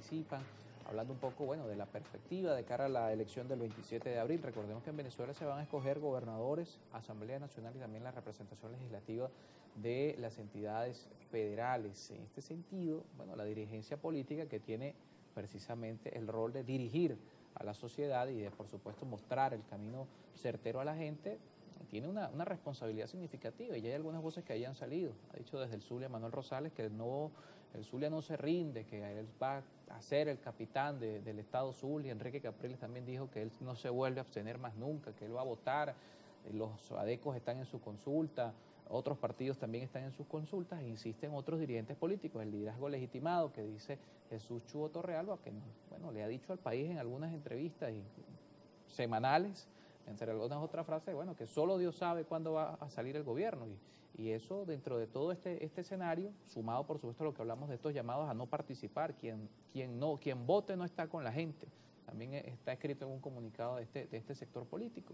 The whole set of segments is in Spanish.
participan, hablando un poco, bueno, de la perspectiva de cara a la elección del 27 de abril. Recordemos que en Venezuela se van a escoger gobernadores, Asamblea Nacional y también la representación legislativa de las entidades federales. En este sentido, bueno, la dirigencia política que tiene precisamente el rol de dirigir a la sociedad y de, por supuesto, mostrar el camino certero a la gente, tiene una responsabilidad significativa, y ya hay algunas voces que hayan salido. Ha dicho desde el Zulia Manuel Rosales que el Zulia no se rinde, que él va a ser el capitán del Estado Zulia. Enrique Capriles también dijo que él no se vuelve a abstener más nunca, que él va a votar. Los ADECOS están en su consulta, otros partidos también están en sus consultas, e insisten otros dirigentes políticos, el liderazgo legitimado que dice Jesús Chuo Torrealba, que bueno, le ha dicho al país en algunas entrevistas semanales, entre algunas otras frases, bueno, que solo Dios sabe cuándo va a salir el gobierno, y eso dentro de todo este escenario, sumado por supuesto a lo que hablamos de estos llamados a no participar, quien vote no está con la gente, también está escrito en un comunicado de este sector político,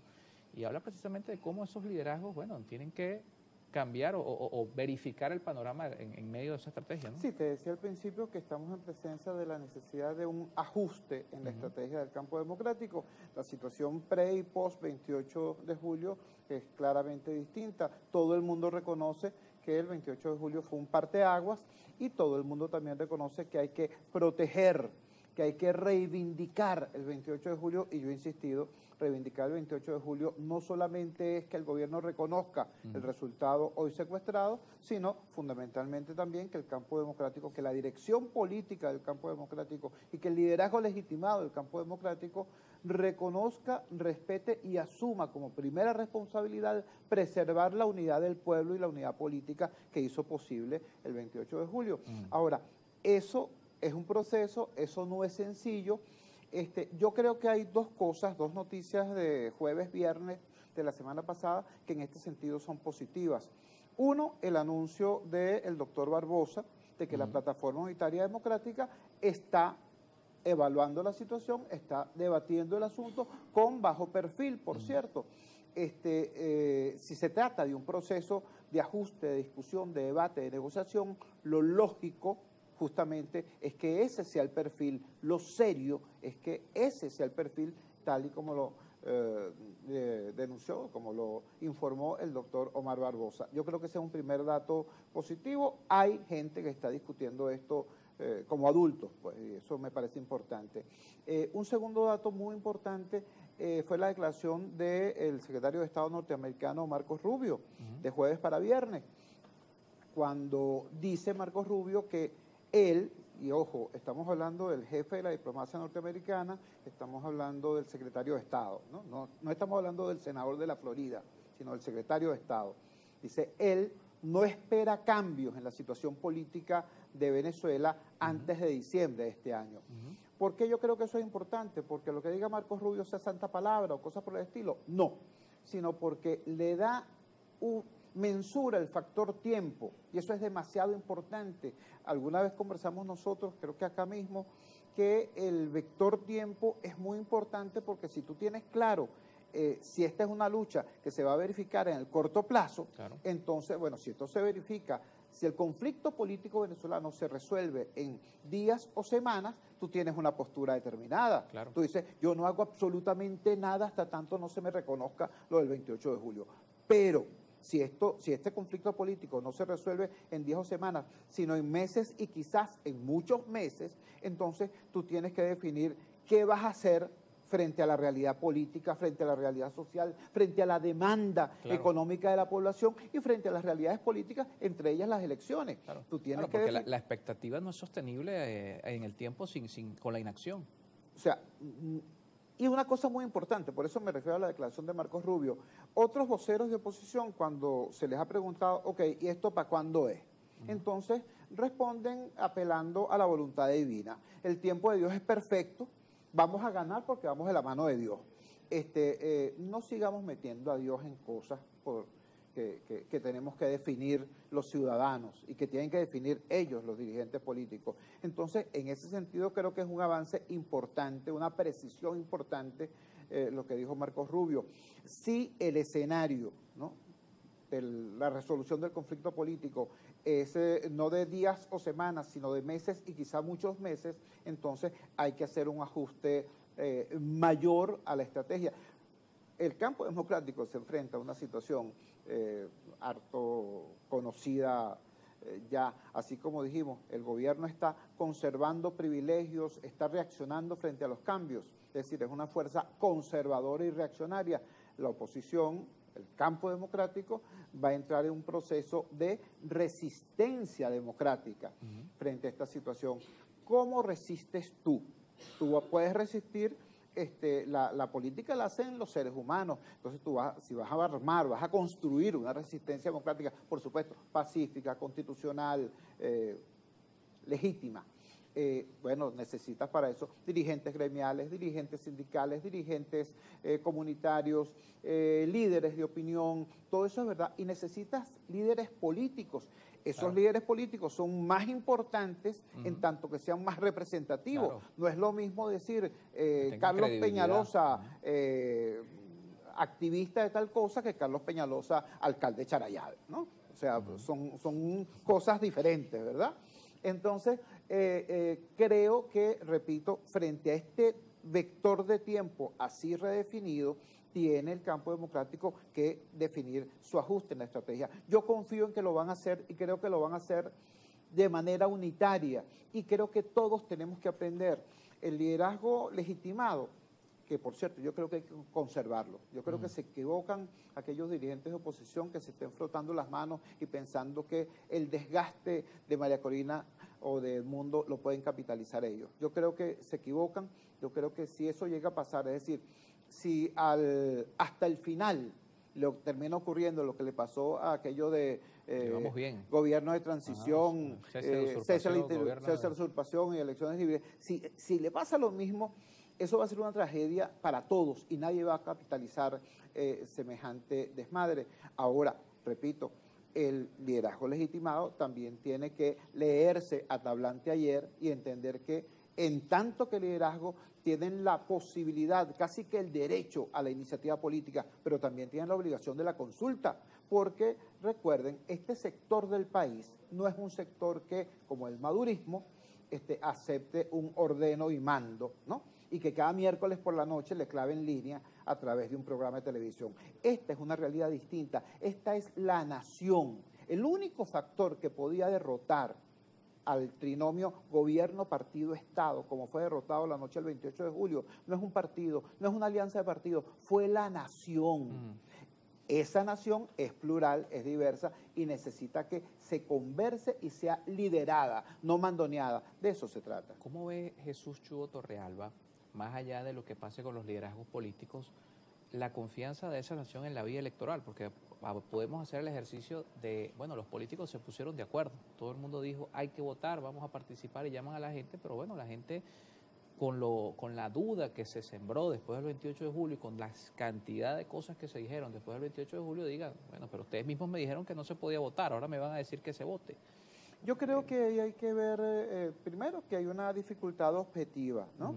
y habla precisamente de cómo esos liderazgos, bueno, tienen que cambiar o verificar el panorama en medio de esa estrategia, ¿no? Sí, te decía al principio que estamos en presencia de la necesidad de un ajuste en la estrategia del campo democrático. La situación pre y post 28 de julio es claramente distinta. Todo el mundo reconoce que el 28 de julio fue un parteaguas, y todo el mundo también reconoce que hay que proteger, que hay que reivindicar el 28 de julio, y yo he insistido, reivindicar el 28 de julio no solamente es que el gobierno reconozca el resultado hoy secuestrado, sino fundamentalmente también que el campo democrático, que la dirección política del campo democrático y que el liderazgo legitimado del campo democrático reconozca, respete y asuma como primera responsabilidad preservar la unidad del pueblo y la unidad política que hizo posible el 28 de julio. Ahora, eso es un proceso, eso no es sencillo. Yo creo que hay dos noticias de jueves, viernes de la semana pasada que en este sentido son positivas. Uno, el anuncio del doctor Barbosa de que la Plataforma Unitaria Democrática está evaluando la situación, está debatiendo el asunto con bajo perfil, por cierto. Si se trata de un proceso de ajuste, de discusión, de debate, de negociación, lo lógico justamente es que ese sea el perfil, lo serio es que ese sea el perfil tal y como lo denunció, como lo informó el doctor Omar Barbosa. Yo creo que ese es un primer dato positivo. Hay gente que está discutiendo esto como adultos, pues eso me parece importante. Un segundo dato muy importante fue la declaración del secretario de Estado norteamericano Marcos Rubio, de jueves para viernes, cuando dice Marcos Rubio que él, y ojo, estamos hablando del jefe de la diplomacia norteamericana, estamos hablando del secretario de Estado, no estamos hablando del senador de la Florida, sino del secretario de Estado. Dice, él no espera cambios en la situación política de Venezuela antes de diciembre de este año. ¿Por qué yo creo que eso es importante? Porque lo que diga Marcos Rubio sea santa palabra o cosas por el estilo, no, sino porque le da mensura el factor tiempo, y eso es demasiado importante. Alguna vez conversamos nosotros, creo que acá mismo, que el vector tiempo es muy importante, porque si tú tienes claro si esta es una lucha que se va a verificar en el corto plazo, claro, entonces, bueno, si esto se verifica, si el conflicto político venezolano se resuelve en días o semanas, tú tienes una postura determinada. Claro. Tú dices, yo no hago absolutamente nada hasta tanto no se me reconozca lo del 28 de julio. Pero si este conflicto político no se resuelve en días o semanas, sino en meses y quizás en muchos meses, entonces tú tienes que definir qué vas a hacer frente a la realidad política, frente a la realidad social, frente a la demanda económica de la población y frente a las realidades políticas, entre ellas las elecciones. Claro, tú tienes que porque la expectativa no es sostenible en el tiempo con la inacción. O sea, y una cosa muy importante, por eso me refiero a la declaración de Marcos Rubio. Otros voceros de oposición, cuando se les ha preguntado, ok, ¿y esto para cuándo es? Entonces responden apelando a la voluntad divina. El tiempo de Dios es perfecto, vamos a ganar porque vamos de la mano de Dios. No sigamos metiendo a Dios en cosas que tenemos que definir los ciudadanos y que tienen que definir ellos, los dirigentes políticos. Entonces, en ese sentido creo que es un avance importante, una precisión importante lo que dijo Marcos Rubio. Si el escenario, ¿no?, la resolución del conflicto político es no de días o semanas, sino de meses y quizá muchos meses, entonces hay que hacer un ajuste mayor a la estrategia. El campo democrático se enfrenta a una situación harto conocida ya, así como dijimos, el gobierno está conservando privilegios, está reaccionando frente a los cambios, es decir, es una fuerza conservadora y reaccionaria. La oposición, el campo democrático, va a entrar en un proceso de resistencia democrática frente a esta situación. ¿Cómo resistes tú? Tú puedes resistir, la política la hacen los seres humanos, entonces si vas a armar, vas a construir una resistencia democrática, por supuesto, pacífica, constitucional, legítima. Bueno, necesitas para eso dirigentes gremiales, dirigentes sindicales, dirigentes comunitarios, líderes de opinión, todo eso es verdad, y necesitas líderes políticos. Esos líderes políticos son más importantes en tanto que sean más representativos. No es lo mismo decir Carlos Peñalosa, activista de tal cosa, que Carlos Peñalosa, alcalde de Charallave, ¿no? O sea, son cosas diferentes, ¿verdad? Entonces, creo que, repito, frente a este vector de tiempo así redefinido, tiene el campo democrático que definir su ajuste en la estrategia. Yo confío en que lo van a hacer y creo que lo van a hacer de manera unitaria y creo que todos tenemos que aprender el liderazgo legitimado, que por cierto yo creo que hay que conservarlo. Yo creo que se equivocan aquellos dirigentes de oposición que se estén frotando las manos y pensando que el desgaste de María Corina o de Edmundo lo pueden capitalizar ellos. Yo creo que se equivocan, yo creo que si eso llega a pasar, es decir, si hasta el final termina ocurriendo lo que le pasó a aquello de gobierno de transición, cese de usurpación y elecciones libres, si le pasa lo mismo, eso va a ser una tragedia para todos y nadie va a capitalizar semejante desmadre. Ahora, repito, el liderazgo legitimado también tiene que leerse a tablante ayer y entender que en tanto que el liderazgo tienen la posibilidad, casi que el derecho a la iniciativa política, pero también tienen la obligación de la consulta, porque recuerden, este sector del país no es un sector que, como el madurismo, acepte un ordeno y mando, ¿no? Y que cada miércoles por la noche le clave en línea a través de un programa de televisión. Esta es una realidad distinta, esta es la nación. El único factor que podía derrotar al trinomio gobierno-partido-estado, como fue derrotado la noche del 28 de julio, no es un partido, no es una alianza de partidos, fue la nación. Esa nación es plural, es diversa y necesita que se converse y sea liderada, no mandoneada. De eso se trata. ¿Cómo ve Jesús Chugo Torrealba, más allá de lo que pase con los liderazgos políticos, la confianza de esa nación en la vía electoral? Porque podemos hacer el ejercicio de, bueno, los políticos se pusieron de acuerdo, todo el mundo dijo hay que votar, vamos a participar y llaman a la gente, pero bueno, la gente con la duda que se sembró después del 28 de julio y con la cantidad de cosas que se dijeron después del 28 de julio, digan, bueno, pero ustedes mismos me dijeron que no se podía votar, ahora me van a decir que se vote. Yo creo que hay que ver, primero, que hay una dificultad objetiva, ¿no?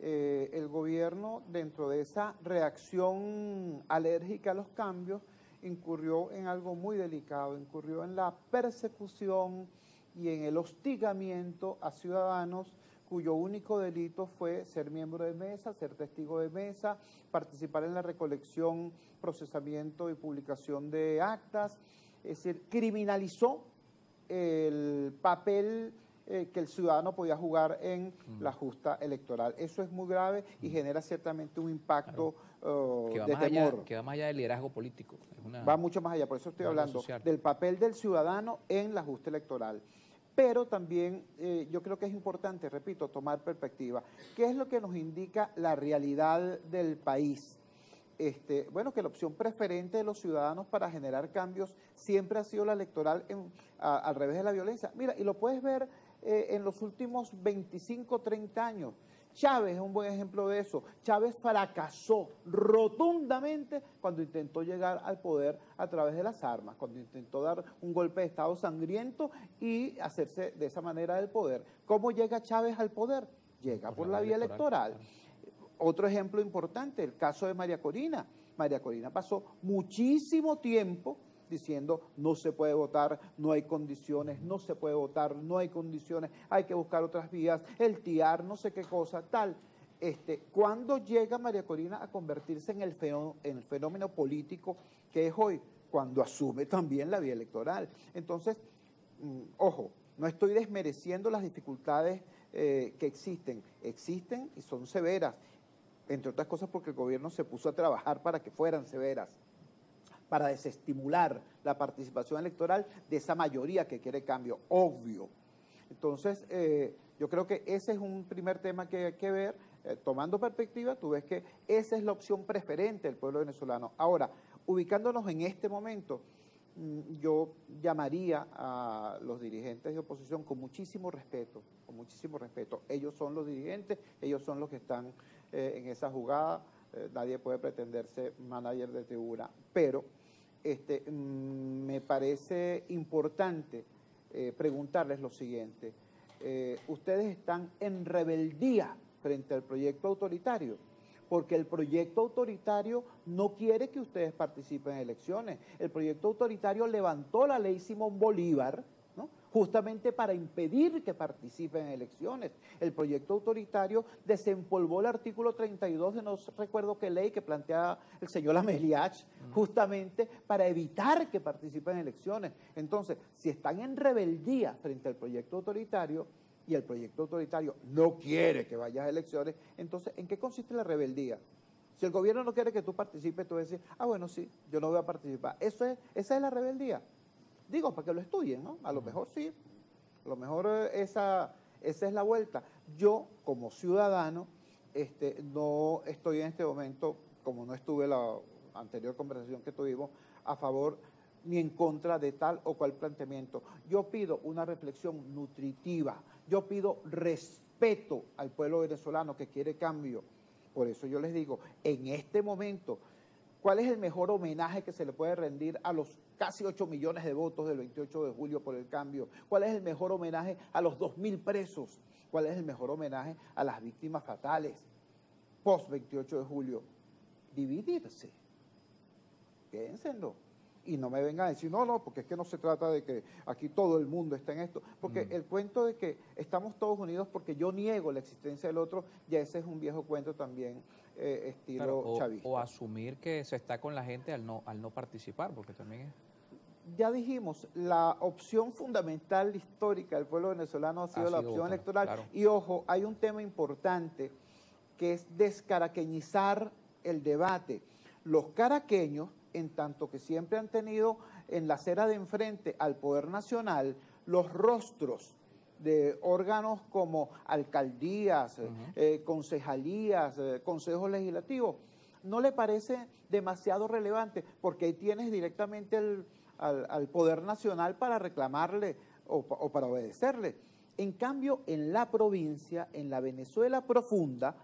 El gobierno, dentro de esa reacción alérgica a los cambios, incurrió en algo muy delicado, incurrió en la persecución y en el hostigamiento a ciudadanos cuyo único delito fue ser miembro de mesa, ser testigo de mesa, participar en la recolección, procesamiento y publicación de actas, es decir, criminalizó el papel que el ciudadano podía jugar en la justa electoral. Eso es muy grave y genera ciertamente un impacto de temor. Que va más allá del liderazgo político. Va mucho más allá, por eso estoy hablando del papel del ciudadano en la justa electoral. Pero también yo creo que es importante, repito, tomar perspectiva. ¿Qué es lo que nos indica la realidad del país? Bueno, que la opción preferente de los ciudadanos para generar cambios siempre ha sido la electoral al revés de la violencia. Mira, y lo puedes ver en los últimos 25, 30 años. Chávez es un buen ejemplo de eso. Chávez fracasó rotundamente cuando intentó llegar al poder a través de las armas, cuando intentó dar un golpe de Estado sangriento y hacerse de esa manera del poder. ¿Cómo llega Chávez al poder? Llega por la vía electoral. Otro ejemplo importante, el caso de María Corina. María Corina pasó muchísimo tiempo diciendo no se puede votar, no hay condiciones, no se puede votar, no hay condiciones, hay que buscar otras vías, el TIAR, no sé qué cosa, tal. ¿Cuándo llega María Corina a convertirse en el fenómeno político que es hoy? Cuando asume también la vía electoral. Entonces, ojo, no estoy desmereciendo las dificultades que existen y son severas, entre otras cosas porque el gobierno se puso a trabajar para que fueran severas, para desestimular la participación electoral de esa mayoría que quiere cambio, obvio. Entonces, yo creo que ese es un primer tema que hay que ver. Tomando perspectiva, tú ves que esa es la opción preferente del pueblo venezolano. Ahora, ubicándonos en este momento, yo llamaría a los dirigentes de oposición con muchísimo respeto, con muchísimo respeto. Ellos son los dirigentes, ellos son los que están en esa jugada. Nadie puede pretenderse manager de tribuna, pero me parece importante preguntarles lo siguiente. Ustedes están en rebeldía frente al proyecto autoritario, porque el proyecto autoritario no quiere que ustedes participen en elecciones. El proyecto autoritario levantó la ley Simón Bolívar, ¿no?, justamente para impedir que participen en elecciones. El proyecto autoritario desempolvó el artículo 32 de no recuerdo qué ley que plantea el señor Ameliach, justamente para evitar que participen en elecciones. Entonces, si están en rebeldía frente al proyecto autoritario, y el proyecto autoritario no quiere que vayas a elecciones, entonces, ¿en qué consiste la rebeldía? Si el gobierno no quiere que tú participes, tú vas a decir, bueno, sí, yo no voy a participar. Esa es la rebeldía. Digo, para que lo estudien, ¿no? A lo mejor sí, a lo mejor esa es la vuelta. Yo, como ciudadano, no estoy en este momento, como no estuve en la anterior conversación que tuvimos, a favor ni en contra de tal o cual planteamiento. Yo pido una reflexión nutritiva, yo pido respeto al pueblo venezolano que quiere cambio. Por eso yo les digo, en este momento, ¿cuál es el mejor homenaje que se le puede rendir a los casi 8 millones de votos del 28 de julio por el cambio? ¿Cuál es el mejor homenaje a los 2.000 presos? ¿Cuál es el mejor homenaje a las víctimas fatales post 28 de julio? Dividirse. Piénsenlo. Y no me vengan a decir, no, porque es que no se trata de que aquí todo el mundo está en esto. Porque el cuento de que estamos todos unidos porque yo niego la existencia del otro, ya ese es un viejo cuento también estilo chavista. O asumir que se está con la gente al no participar, porque también es... Ya dijimos, la opción fundamental histórica del pueblo venezolano ha sido la opción electoral. Claro. Y ojo, hay un tema importante que es descaraqueñizar el debate. Los caraqueños, en tanto que siempre han tenido en la acera de enfrente al poder nacional los rostros de órganos como alcaldías, concejalías, consejos legislativos, no le parece demasiado relevante porque ahí tienes directamente al poder nacional para reclamarle o para obedecerle. En cambio, en la provincia, en la Venezuela profunda,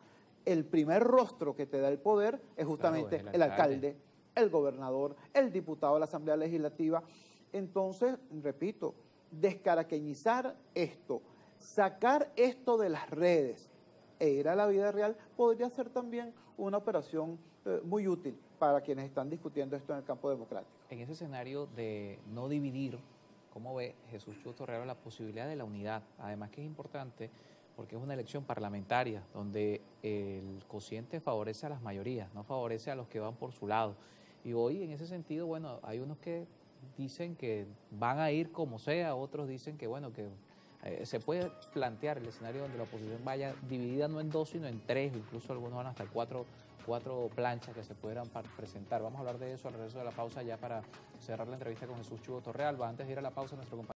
el primer rostro que te da el poder es justamente el alcalde, el gobernador, el diputado de la Asamblea Legislativa. Entonces, repito, descaraqueñizar esto, sacar esto de las redes e ir a la vida real podría ser también una operación muy útil para quienes están discutiendo esto en el campo democrático. En ese escenario de no dividir, ¿cómo ve Jesús Chugo Torrealba la posibilidad de la unidad? Además que es importante porque es una elección parlamentaria donde el cociente favorece a las mayorías, no favorece a los que van por su lado. Y hoy, en ese sentido, bueno, hay unos que dicen que van a ir como sea, otros dicen que, bueno, que se puede plantear el escenario donde la oposición vaya dividida no en 2, sino en 3, incluso algunos van hasta 4 planchas que se pudieran presentar. Vamos a hablar de eso al regreso de la pausa ya para cerrar la entrevista con Jesús Chugo Torrealba. Antes de ir a la pausa, nuestro compañero